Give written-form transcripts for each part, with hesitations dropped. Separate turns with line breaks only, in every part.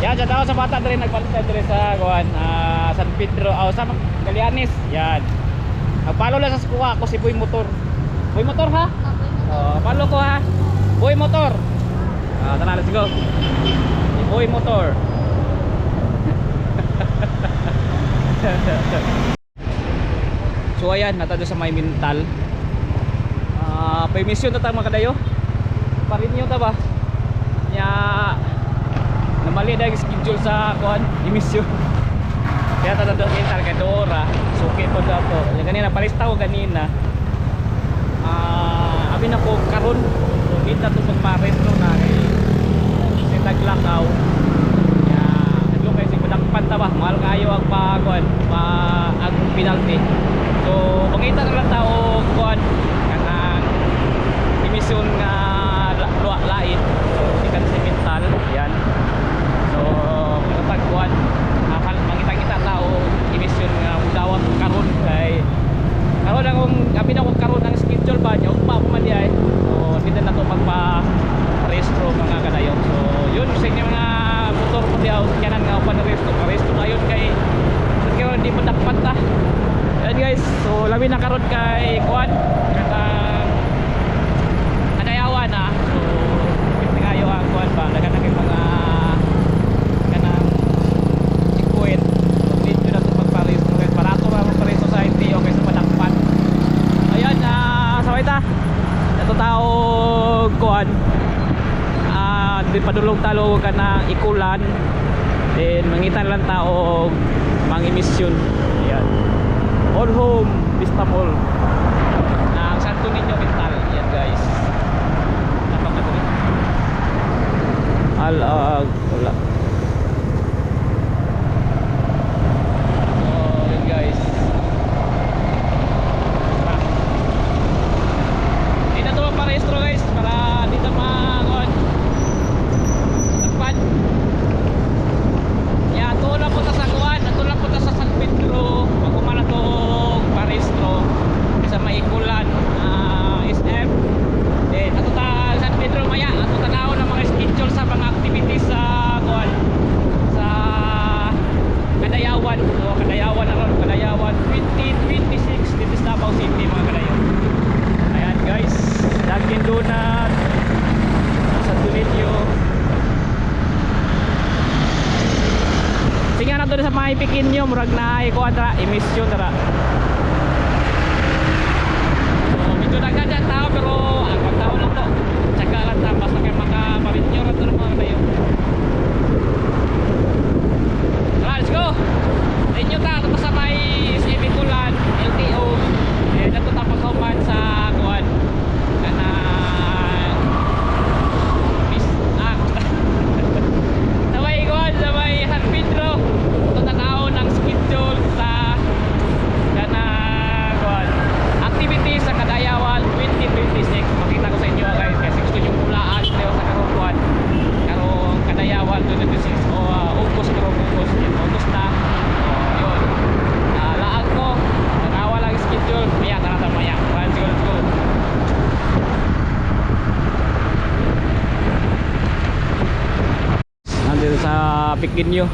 Yan, sa tao sa bata rin nagpalitan rin sa kuan, San Pedro, sa Galianes. Yan. Nagpalo lang sa kuha ko si Boy Motor. Boy Motor ha? Palo ko ha. Boy Motor. Tara, let's go. Si Boy Motor. So ayan, natado sa may mental. Permission na tayo mga kadayo. Parinyo ta ba? Nya namali na yung schedule sa kuan, emission. Kaya tatado mental kay Dora. Suki po daw to. Yung kanina palista ko kanina. Abi na ko karon. So kita to pagparestro na kay si Taglakaw. Ya, adlo kay si padakpan ta ba? Mahal kayo ang pagkuan, ang penalty. So pangita na lang tao kuan kanang emission nga lain. So ikan si mental. Yan. So pagkuan mangita-kita tao emission nga dawat karon kay karon akong abi na ko karon ang schedule ba nya ugpa pa man diay. So dito na to magpa-restro mga kadayo. So yun sa inyo mga motor ko diaw kanan nga upan restro ayon kay karon di pa dapat ta. Yan guys, so labi na karon kay kuan kanang kadayawan na. So pingayo ang kuan ba dagan kay mga kanang ikuin. So dito na to magpa-restro kay barato ra mo pa society okay sa padakpan. Ayan, saway ta. Ito tao kuan. Di padulong talo ka na ikulan. Then mangitan lang tao mang emission. Ayan. On home, Vista Mall. Ang Santo Niño Mental. Ayan guys. Napakadali. Wala. Guys, hindi na ito maparehistro guys para dito makakon tagpan. Yan, tulad po ta sa kuwan, tulad po ta sa San Pedro. Pag umana ito parehistro sa maikulan SM. Then ato ta San Pedro maya ato tanaw ng mga schedule sa mga activities sa kuwan sa Kadayawan. So Kadayawan na ron, Kadayawan 2026 dito sa Davao City mga kadayo. Ayan guys, Dunkin Donut sa Tulidyo. Sige na doon sa mga ipikin nyo, murag na ikuha tara, emission tara. So medyo nagdadyan tao pero ang tao lang to. Tsaka lang ta, basta kayo makaparitnyo rin doon mga kadayo. Tara, let's go! Inyo ta, ito sa may SM Kulan, LTO. Eh, ito tapos human sa kuwan. Kanang sa may kuwan, sa may San Pedro. Ito tanaw ng schedule sa kanang kuwan activity sa Kadayawan 2026. Makita ko sa inyo guys, kasi gusto nyo pulaan sa karong kuwan. Karong Kadayawan 2026 o August, karong August na. Laag ko nakawa lang schedule maya tara maya. Let's go. Nandito sa Pequeño.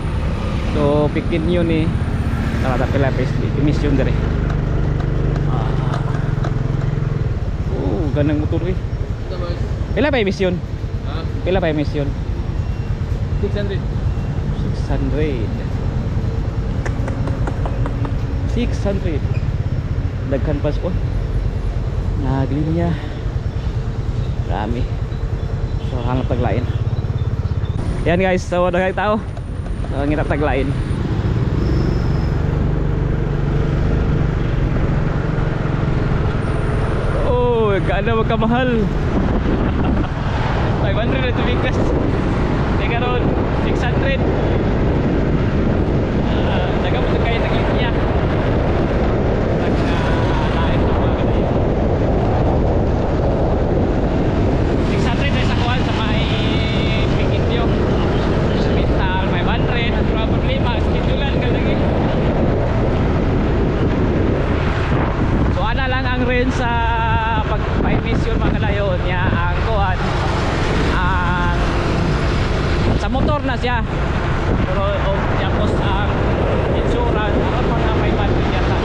So Pequeño ni tara pila emission dire. Ganang motor eh. Pila pa emission? Pila pa emission? 600 daghan pas ko naglinya rami so hangat taglain. Yan guys, so daghay tao so ngita taglain. Oh gaano magkamahal. 500 na tubigas teka ron 600. Daga mo kayo naglinya. Sa pagpa-emission mga kalayo niya ang kuhan ang sa motor na siya Pero tapos ang insurance ang mga may bando yata.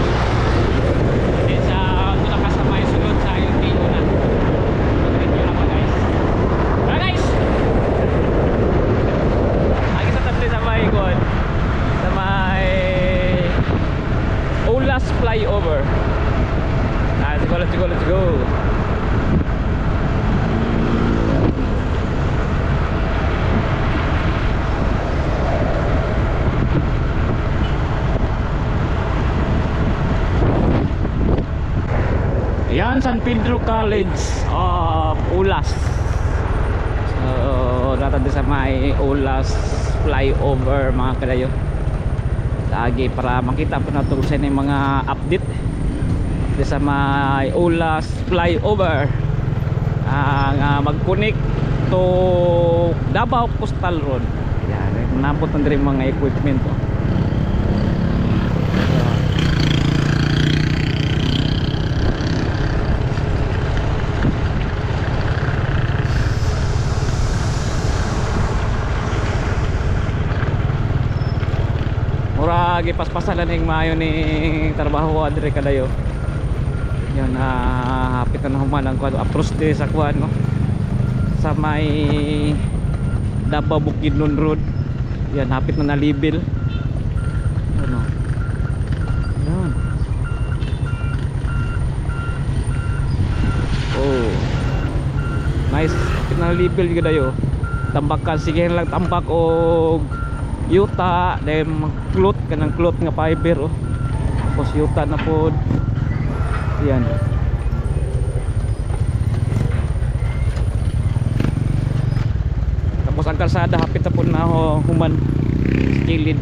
Eh sa ito na kasama yung sunod sa yung kilo na. Mag-review lang mga guys. Mga guys! Ang isa tabli sa may good. Sa may Ulas flyover. Let's go. Yan, San Pedro College of Ulas. So, natin sa may Ulas flyover mga kadayo. Lagi para makita po natin sa inyo mga update sa may Ulas flyover ang mag-connect to Davao Coastal Road. Yan, manabot na rin mga equipment po. Mura gipaspasalan ning maayo ni trabaho adre kadayo. Yan, hapit na human ang kuan approach din sa kuan no. Sa may Davao Bukidnon Road. Yan, hapit na nalibil. Ano? Yan. Oh. Nice. Hapit na nalibil kadayo. Tambakan sige lang tambak og yuta dem cloth kanang cloth nga fiber oh. Tapos yuta na pod. Yan. Tapos ang kalsada hapit na po na human kilid.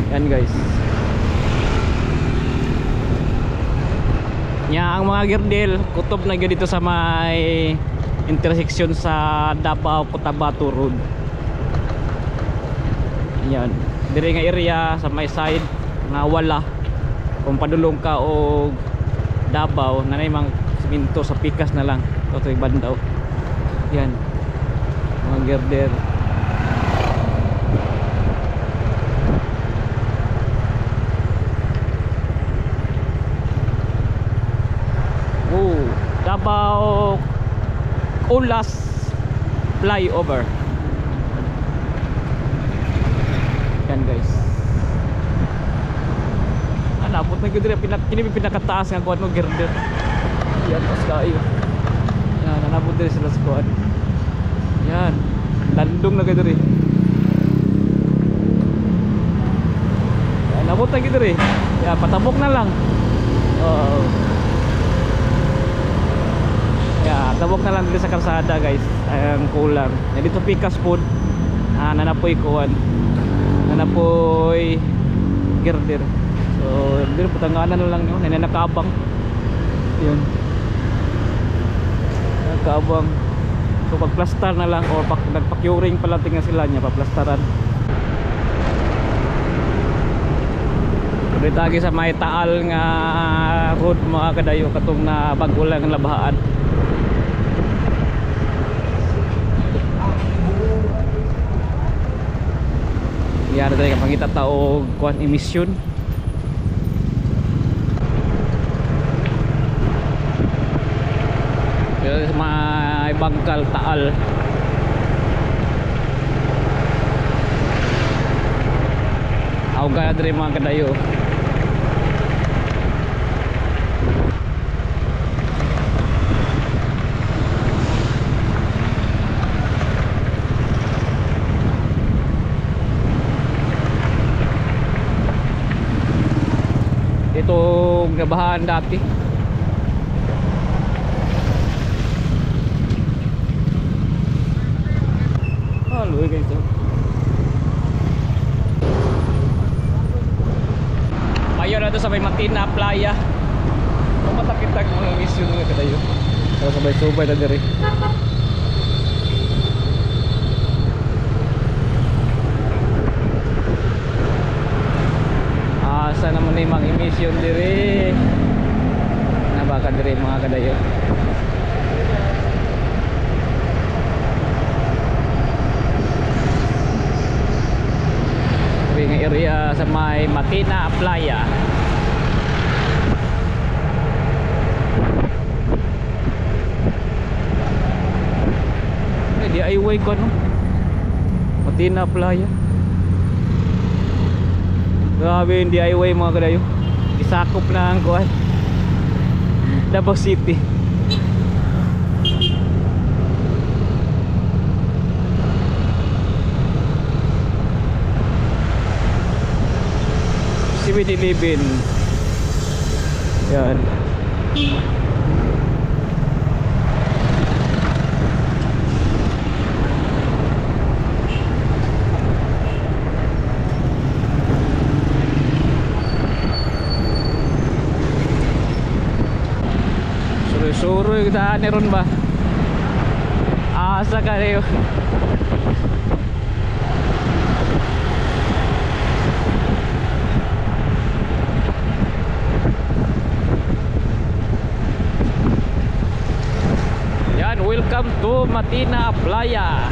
Yan guys. Nya ang mga girdel kutob na gyud dito sa may intersection sa Davao Cotabato Road. Yan. Dire nga area sa may side na wala kung padulong ka o Davao na may mga siminto sa pikas na lang ito bandaw. Yan mga girder. Oh, Davao Ulas flyover. Yan guys. Nabot na gudre kini pinakataas nga kuan no girder. Yan os kayo. Yan nabot dire sila sa kuan. Yan. Landong na gudre. Yan nabot na gudre. Ya patabok na lang. Oh. Ya, tabok na lang dito sa kalsada guys. Ang kulang. Ya dito pikas food. Nanapoy kuan. Nanapoy girder. So, dito patanganan na lang yun, nakabang. Yun. Nakabang. So, pagplastar na lang or nagpa-curing pala tingnan sila niya, paplastaran. Dito lagi sa may taal nga road mga kadayo katong na bago lang labahaan. Yan tayo kapangita tao kuan emission. May bangkal taal. Aw gaya diri mga kadayo. Ito nabahaan dati. Halo guys. Mayor na to sa may Matina Playa. Matakit-tak mga mission nga kadayo. Pero sabay-subay na diri. Asa naman ni mga emission diri. Nabaka diri mga kadayo. sa may Matina Playa. DIY ko no, Matina Playa. Grabe yung DIY mga kadayo. Isakop na ang kuhan Davao City. CBD-11. Yan. Suro yung daan ni ron ba? Asa ka rin. Yan, welcome to Matina Playa.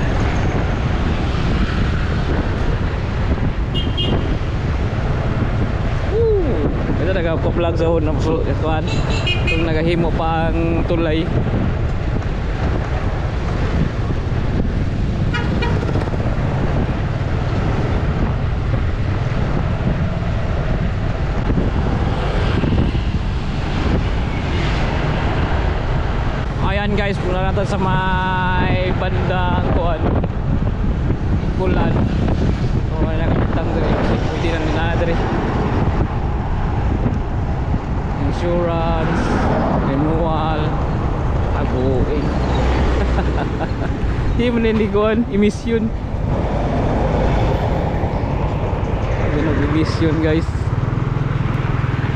Ito nagka-vlog sa unang kuhan. Kung nagahimo pa ang tulay. Ayan guys, pula natin sa may bandang kuhan Kulan. So nakakitang dito. Pwede na nila dito. Insurance, renewal, aguin. Hindi mo niliguan, emission. Emission guys.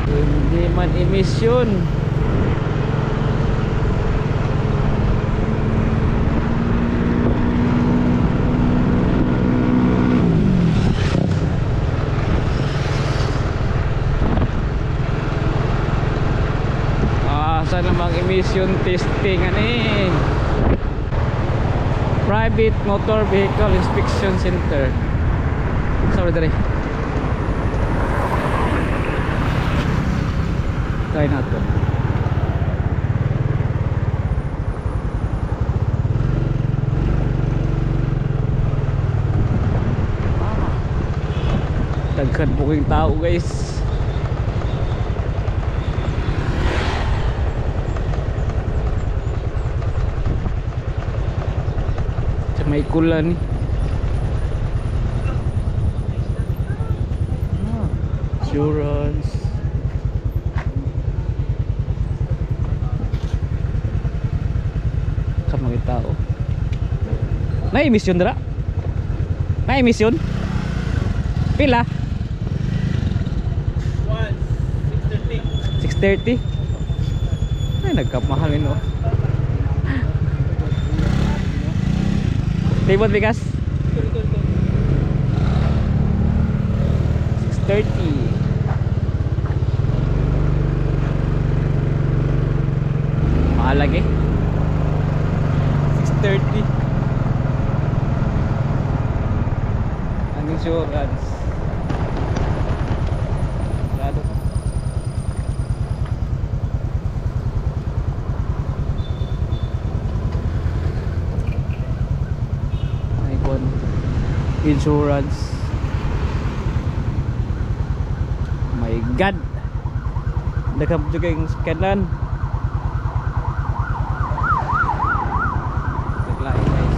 Hindi man emission. Sa namang emission testing ani Private Motor Vehicle Inspection Center. Sorry dali. Try nato. Daghan po yung tao guys. May kulan insurance sa mga tao. Na emission dira? Na emission? Pila? 630. Ay nagkapahalin oh. Tibot bigas 630. Mahal lagi 630 ang insurance. Lado insurance. My God, nakap juga yung scanan. Naglain guys.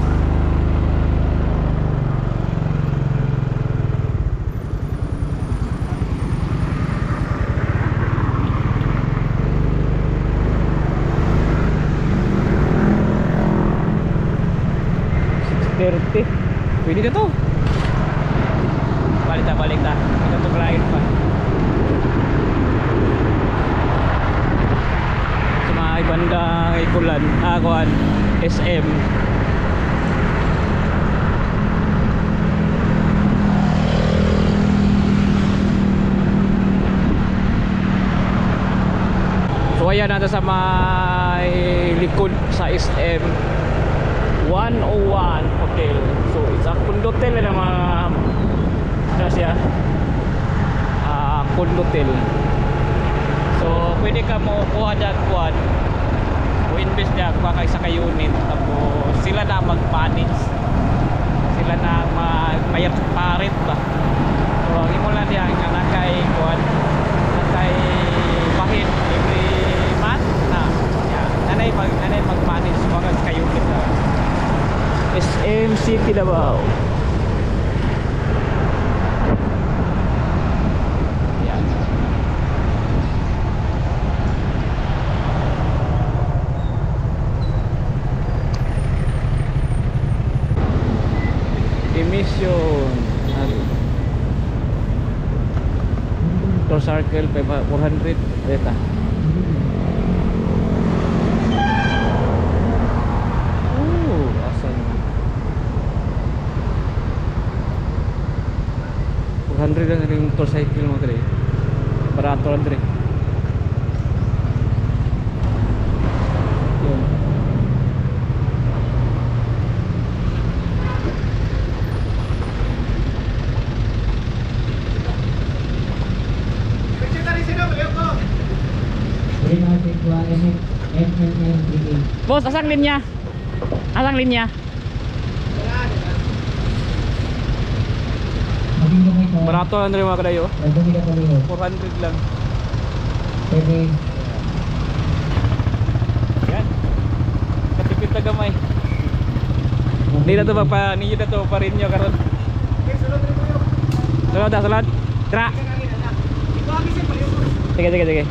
$630. Pwede na to. Balik na. Ito itong lain pa. Sa mga ibandang ikulan, kuhan, SM. So ayan natin sa may likod sa SM 101 Hotel. So it's a condotel na mga siya hotel. So pwede ka mo kuha dyan kuhan o invest dyan kuha ka isa ka unit, tapos sila na mag-manage, sila na mayat parit ba. So ang imo lang diyan nga nakay kuhan, nakay bahin every month na nanay mag-manage kuha ka isa ka unit na. SM City Davao. Yan. Emission. Tour circle 400 beta. Asan? 400 lang yung tour cycle mo dre. Barato lang dre. Yun. Boss, asang linya? Asang linya? Barato lang rin mga kadayo. 400 lang. Yan. Katipid na gamay. Hindi na ito ninyo na ito pa rin nyo karon. Sulod. Tara. Sige.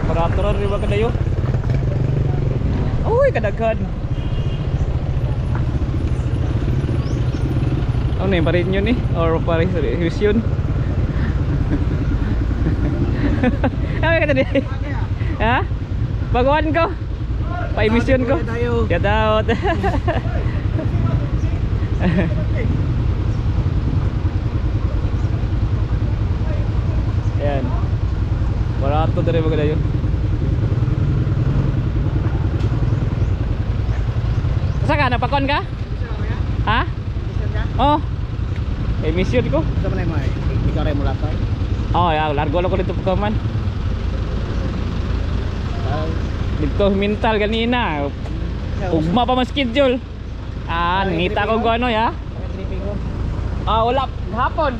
Peraturan riba kadayo. Uy, kadaghan. Ano ni parin yun ni? Or parin yun? Ano ka tadi? Ha? Baguan ko? Pa-emission ko? Get out. Ayan. Barato dari bagay yun. Saan ka? Napakon ka? Ha? Oh. Emission ko.
Sa manay mo ay ikaw rin mo lakay.
Oh, ya, largo lang ko dito pagkaman. Dito mental kanina. Ugma pa man schedule. Nangita ko ano ya. Wala hapon.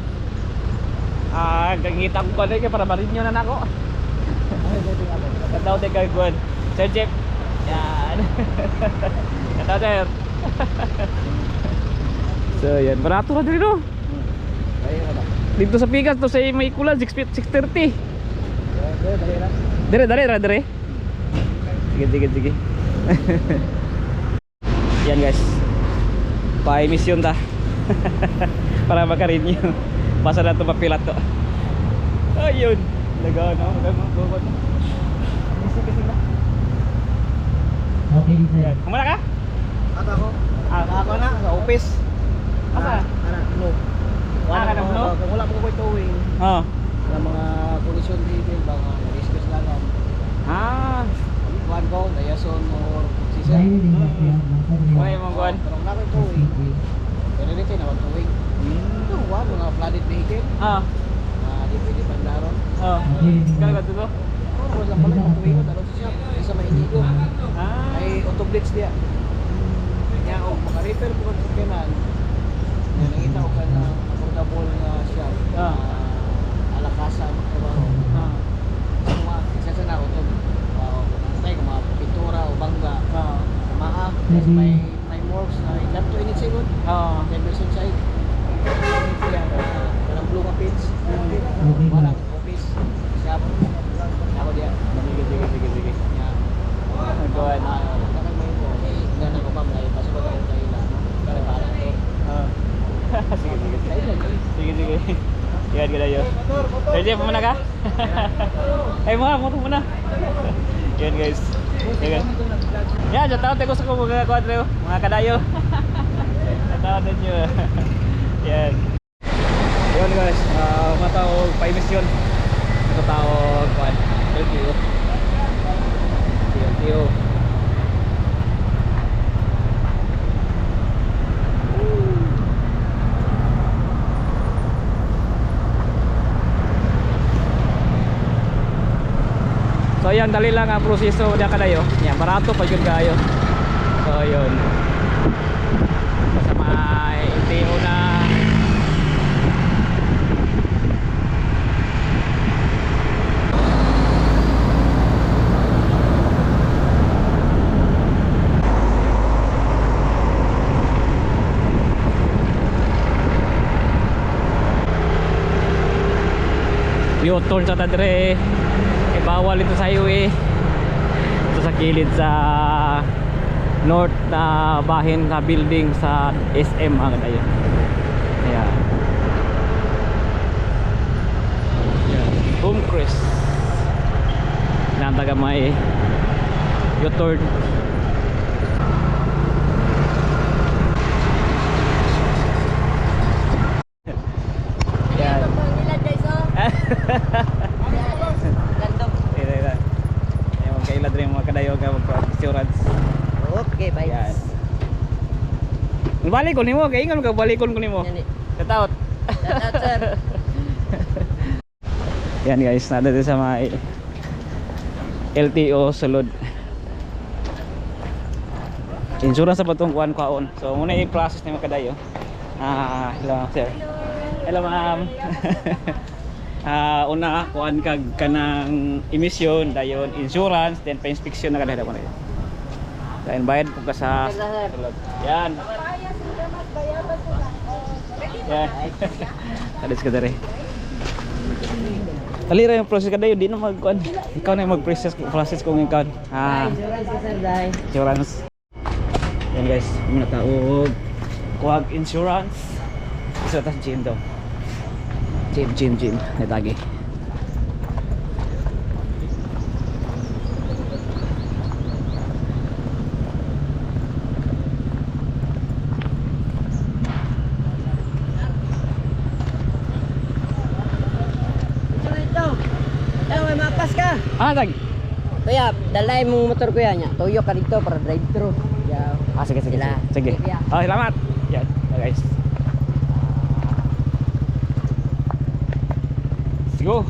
Gangita ko ano kay para marinyo na nako. Kataw de kay Gwen. Sir Jeff. Yan. Kataw sir. So yan, barato na dito. Dito sa Pigas to sa may kulan 630. Dire. Sige. Yan guys. Pa-emission ta. Para makarinyo. Basa na ito papilat to. Ayun. Lagaan ako. Sige na.
Okay, sir.
Kumala ka?
At ako. Ako na sa office.
Asa?
No.
Ka na no?
Kung wala po ko towing.
Oo.
Sa mga collision vehicle baka rescue lang. Kuan ko, Dayason or season.
Oy, mong kuan.
Pero wala ko towing. Pero dito na wag towing. No, wala mga flooded vehicle. Di pwede pandaron.
Kaya ba ito?
Oo, wala pala yung towing ko. Dalawang siya. Isa mahinigo. Ay, auto-blitz diya. Kaya o, maka-repair po kung sakyanan. Nakita ko ka na affordable na siya. Alakasa ang trabaho. Isa sa na auto. Tayo mga pintura o bangga. Maha. May morphs na ilan to init sigod. 10% side. Walang blue nga pins. Walang office. Siya po. Ako diya.
Sige. Go ahead.
Gana ko ma'am, ay pasok ako tayo lang. Kaya para to.
Sige. Ingat ka tayo. Ready pa muna ka? Ay moto muna. Yan guys. Yan, sa taon gusto ko mga kwadro, mga kadayo. Sa taon ninyo. Yan. Yan guys, matawag pa-emission. Matawag kwan. LTO. LTO. So yan, dali lang ang proseso niya kadayo. Yan, barato pa yun kayo. So yun. Kasama LTO na. U-turn sa tadre. Bawal ito sa highway. Ito sa kilid sa north na bahin na building sa SM ang tayo. Ayan. Ayan. Boomcrest. Nantaga may U-turn. Ayan. Kailan rin mga kadayo ka mag-insurance.
Okay, bye.
Yan. Balik ko nimo, kay ingon ka balikon ko nimo. Tataot.
Shout out, sir.
Yan guys, nada din sa mga LTO sulod. Insurance sa batong kuan kaon. So muna i-process ni mga kadayo. Hello sir. Hello ma'am. Una kuan kag kanang emission dayon insurance then pa-inspection na kada ko na. Dayon bayad po ka sa sulod. Yan. Yan. Kadis ka dere. Talira yung process kada yun, di na mag-kuan. Ikaw na yung mag-process kung ikaw.
Insurance, sir, dahil.
Insurance. Yan guys, muna taog kuwag insurance. Isa tas gym daw. Gym. Netagi.
May mapas ka.
Tag.
Kuya, dalay mong motor kuya niya. Tuyo ka dito para drive-thru. Yeah.
Sige.
Sila.
Sige.
Kuya.
Salamat. Yan, guys. Go.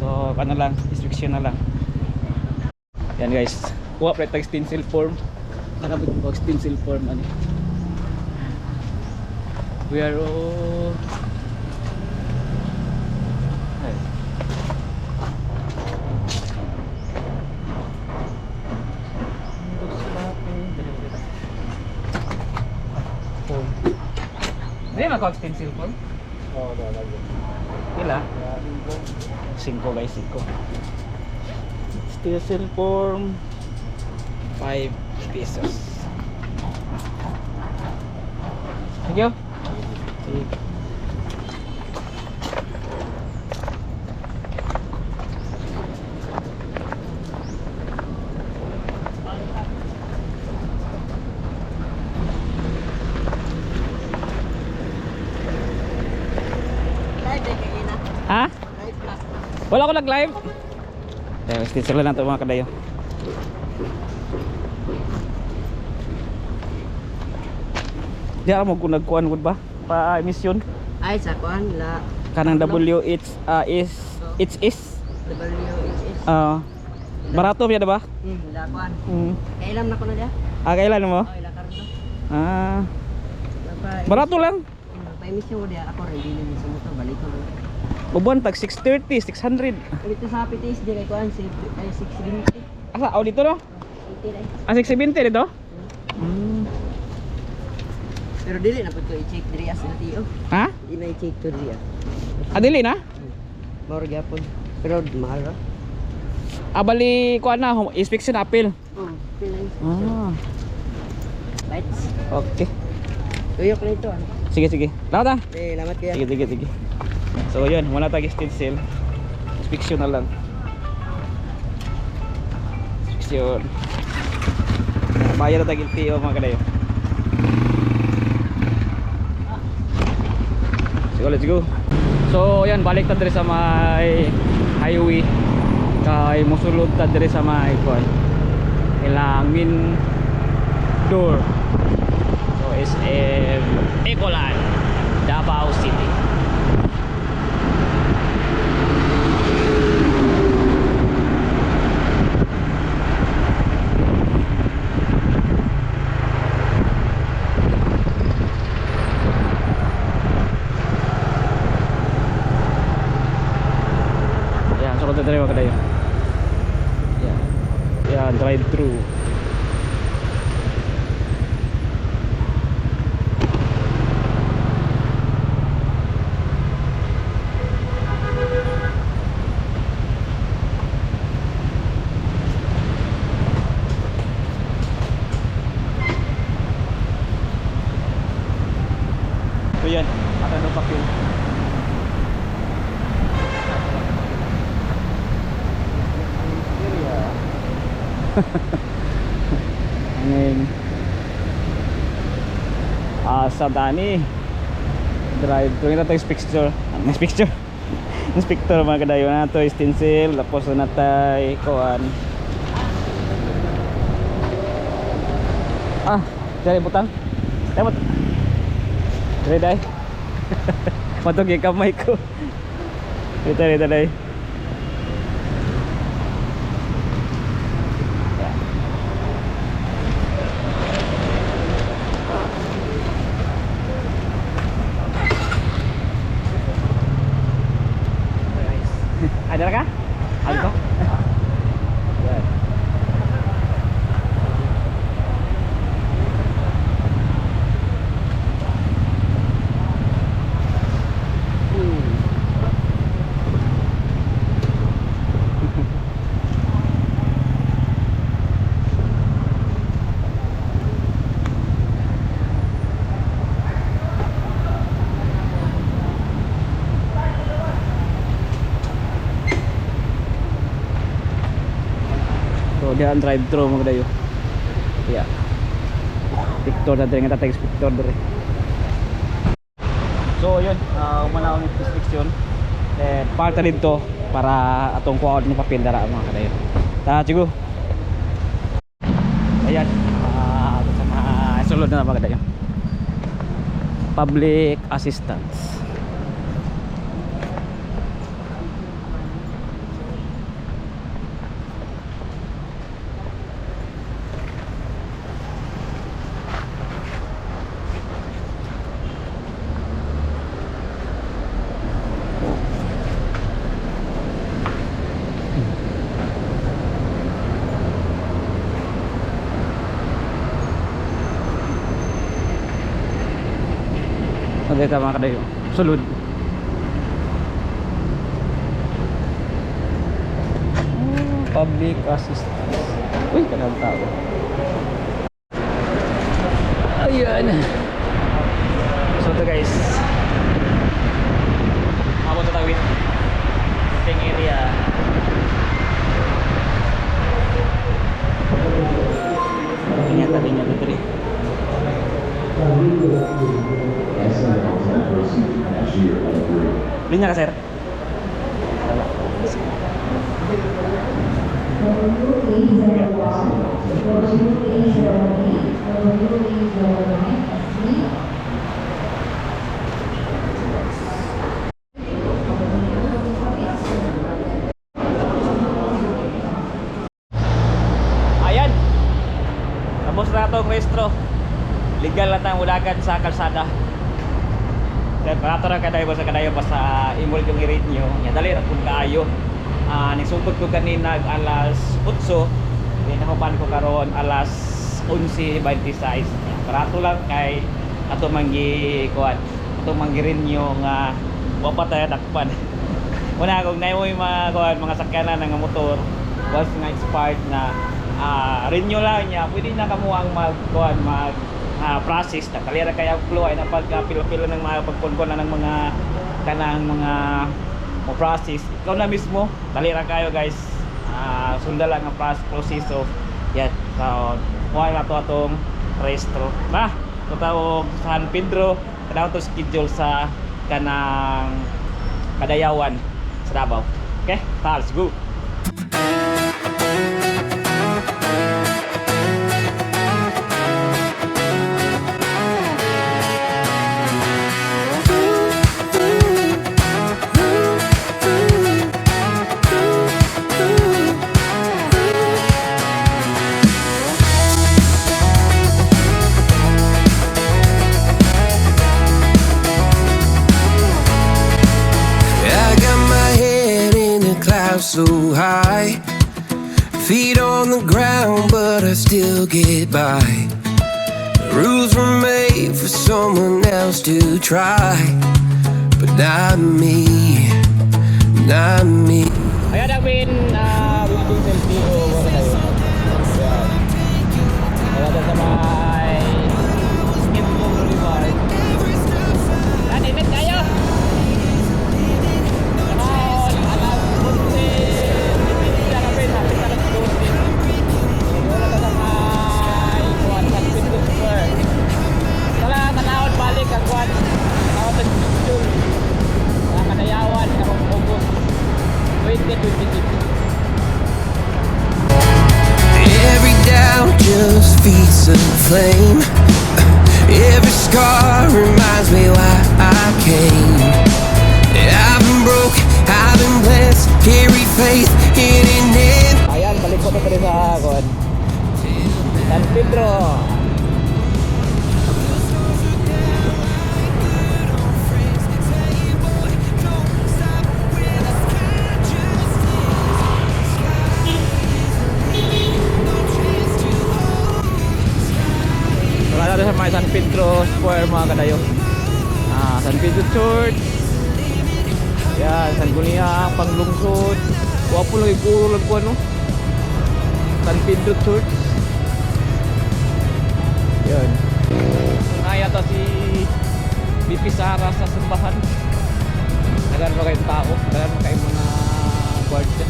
So, ano lang, inspection na lang. Yan guys. Kuha pa tag stencil form. Nakabit ko stencil form ano. We are all Ay. Form. Hindi na ko stencil form.
Oo, lagi.
Pila? 5 guys, 5. Stencil form 5 pesos. Thank you. Sige.
Live day kayo na.
Ha?
Live na.
Wala ko nag-live. Stencil lang ito mga kadayo. Di ako kung nagkuhan ko ba? Pa-emission.
Ay, sa kuan la
Kanang WH is
WHS.
barato niya diba?
La kuan.
Mm.
Kailan na ko na dia?
Kailan mo?
Oh, ila karno.
Barato lang.
Pa-emission ko dia ako rin din sa motor balik ko.
Ubuan tag 630, 600.
Dito sa PTSD kay kuan si ay 670.
Asa dito no?
80
670
na.
dito? Mm.
Pero dili na pud ko i-check diri as na tiyo.
Ha?
Di na i-check to diri.
Dili na?
More gyapon. Pero mahal ra.
Bali kuan na, inspection appeal.
Pinay. Lights.
Okay.
Tuyok na ito.
Sige. Lahat
Lamat kuya.
Sige. So yun, muna tayo stencil. Inspection na lang. inspection. Bayar na tagil TO mga kadayo. So let's go. So yan, balik ta diri sa may highway. Kay musulod ta diri sa may kuan. Ilang main door. So SM Ecoland, Davao City. Yan, so kung tayo kadayo. Yan. Yan, drive through. So yan, matando papel. Ngayon sa Dani drive to ito inspector inspector mga kadayo na to stencil tapos na tay kuan dari butang dapat dari dai matog yung kamay ko ito dai. Ada kah? Ada. Yan. So diyan drive thru mga kadayo. Yeah. Picture na diri nga tatay picture diri. So yun, umanaw ni inspection. Then parte dito para atong kuha ni papel dara mga kadayo. Ta sigo. Ayan, sa mga sulod na mga kadayo. Public assistance. Dito mga kadayo, sulod. Public assistance. Uy, kanang tao. Ayan. So ito guys, abot na tawid ting area. Ingat tadi. Linya ka sir? Ayan, tapos na itong restro. Legal na tayong ulagan sa kalsada. Dan parato ra kadayo sa kadayo basta imol yung i-rate nyo. Ya dali ra pud kaayo. Nisugod ko kanina alas 8, nahupan ko karon alas 11:26. Parato lang kay ato manggi kuan. Ato manggirin nyo nga wa pa tayo dakpan. Una kung naimo yung mga kuan mga sakyanan nga motor was nga expired na renew lang niya. Pwede na kamuang mag-kuan process na kalira kaya flow ay napagpilo-pilo ng mga pagkunkon na ng mga kanang mga process ikaw na mismo talira kayo guys sundala nga proseso. Yan. So, kuha na to atong rehistro. Ito tawag San Pedro. Kailangan to schedule sa kanang Kadayawan sa Davao. Okay? Let's go.
I got my head in the clouds so high, feet on the ground, but I still get by. The rules were made for someone else to try, but not me, not me.
Ayan ang building selfie o wala tayo. Ayan na sa may skip ko Boulevard. Yan, init kayo! Naman, alam ko hindi na kami hapit na nag-dosin. Wala na sa may kuwan, San Pedro Square. Tanawad balik ang kuwan. Tanawad ang picture. Kadayawan, karong August 2026.
Every doubt just feeds a flame. Every scar reminds me why I came. I've been broke, I've been blessed, carry faith in an end.
Ayan, balik ko na sa kuwan. San Pedro. Wala na sa may San Pedro Square mga kadayo. San Pedro Church. Yan, San Gunia, Panglungsod. Wapo lagi puro lang po ano. San Pedro Church. Yan. Naya to si BP Sara sa simbahan. Nagan ba kayong tao? Nagan ba kayong mga guardia?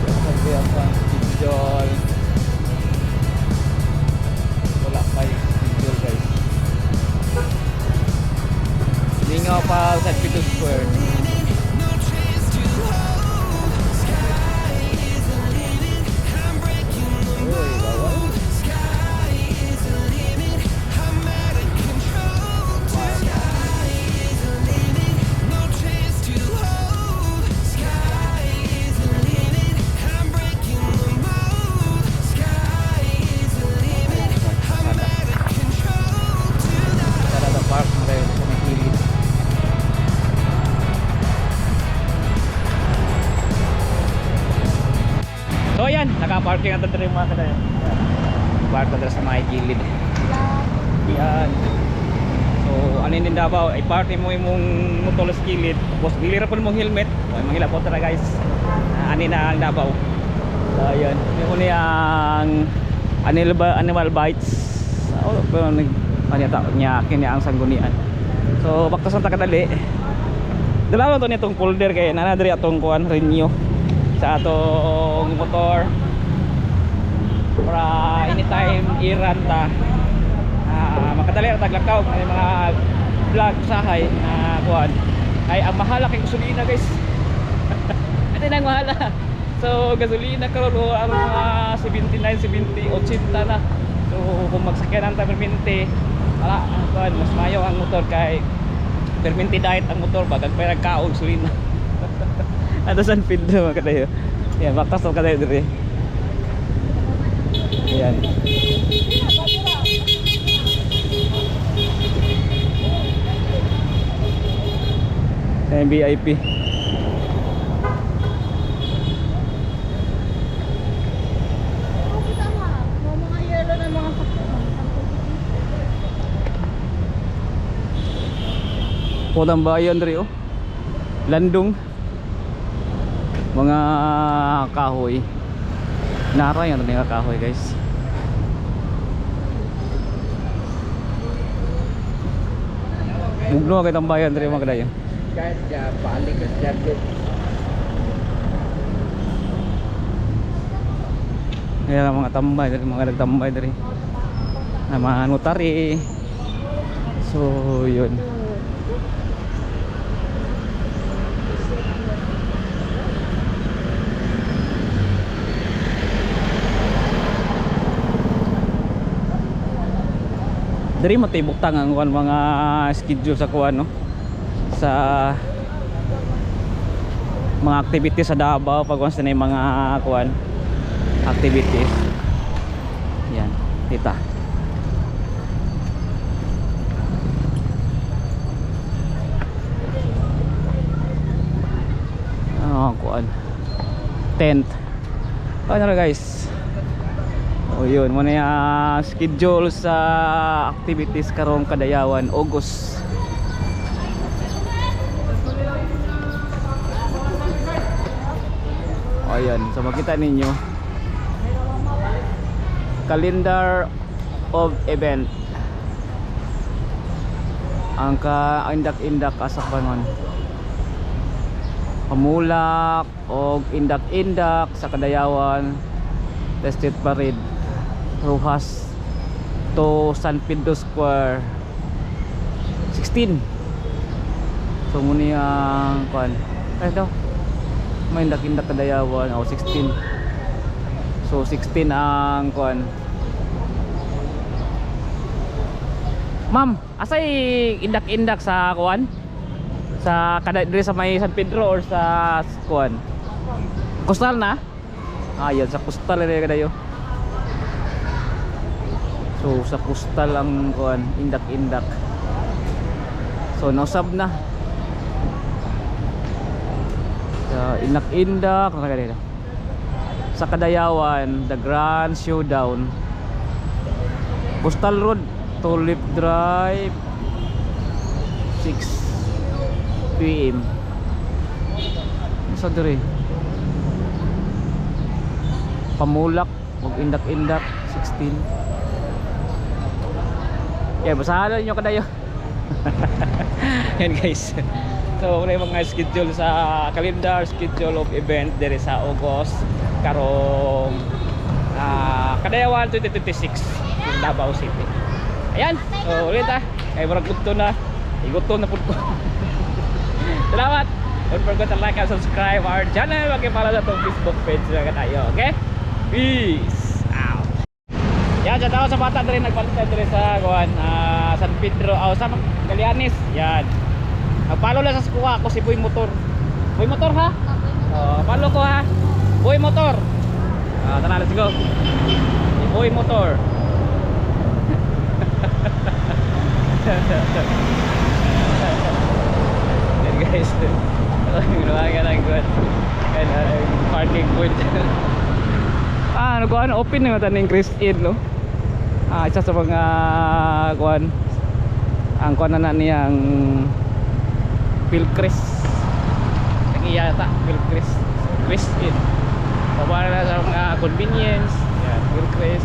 Sabi ako, schedule. Wala kayo schedule guys. Hindi nga pa San Pedro Square. Uy, bawal. Sarada Park na tayo sa may kilid. So yan, naka-parking ang tatari mga kadayo. Park na sa may kilid. Yan. So ano yun din Davao, i-party mo yung motor sa kilid. Tapos bilira po mong helmet. Okay, manghila po tara guys. Ani na ang Davao. So yan, yung ang animal bites. Pero nagpanyata niya kanya ang sanggunian. So bakta sa takadali. Dalawa to nitong folder kay nanadiri atong kuan renew sa atong motor para anytime iranta makadali ang taglakaw may mga vlog usahay na kuan ay ang mahala kay gasolina guys. Ito nang mahala. So gasolina karon o ang mga 79, 70, 80 na. So kung magsakyan ang permente wala kuan mas mayo ang motor kay permente diet ang motor bagang pera kaon gasolina. Ada San Pedro mga kadayo. Yan, baktas ka tayo dire. Yan. Sa VIP.
Mga yellow na mga
Potang bayan diri oh. Landong. Mga kahoy. Naray ang mga kahoy guys. Mugno kay tambayan diri mga kadayo.
Kahit paalik ka dyan din.
Ayan ang mga tambay dari, mga nagtambay dari. Na mga notary. So, yun. Dari matibok tangang kuan mga schedule sa kuan no. Sa mga activities sa Davao pag once na yung mga kuan activities. Yan, kita. Kuan. Tent. Ano na guys? O yun, muna yung schedule sa activities karong Kadayawan, August. O yun, so makita ninyo calendar of event. Ang ka-indak-indak asapanon. Pamulak o indak-indak sa Kadayawan, the Street Parade Rojas to San Pedro Square 16. So muna yung kuan ito may indak-indak Kadayawan o 16. So 16 ang kuan. Ma'am, asay indak-indak sa kuan? Sa dire sa may San Pedro or sa kuan? Coastal na? Ayun, sa coastal rin kadayo. So sa coastal ang kuan, indak-indak. So nausab na. Sa indak-indak na sa Kadayawan, the Grand Showdown. Coastal Road, Tulip Drive 6 PM. Sa dire Pamulak ug indak-indak 16. Kaya basahan nyo kadayo. Yan guys. So wala yung mga schedule sa calendar, schedule of event dire sa August karong Kadayawan 2026 in Davao City. Ayan. So ulit kay murag gusto na. Igutom na pud ko. Salamat. Don't forget to like and subscribe our channel. Magkipala sa itong Facebook page na tayo. Okay? Peace out. Yan, dyan ako sa bata rin. Nagpalitan rin sa San Pedro. Sa Galianis. Yan. Nagpalo lang sa skuha ako si Boy Motor. Boy Motor ha? Palo ko ha. Boy Motor. Tara, let's go. Si Boy Motor. Guys, ginawa ka lang good. And parking point. Kuan open na taning Christine no. Isa sa mga kuan ang kuan na niyang Pilcris. Nagiyata Pilcris. Christine. Para na sa mga convenience. Yan, Pilcris.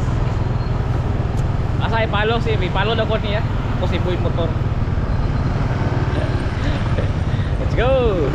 Asa ipalo si ipalo daw ko niya. Ako si Boy Motor. Let's go!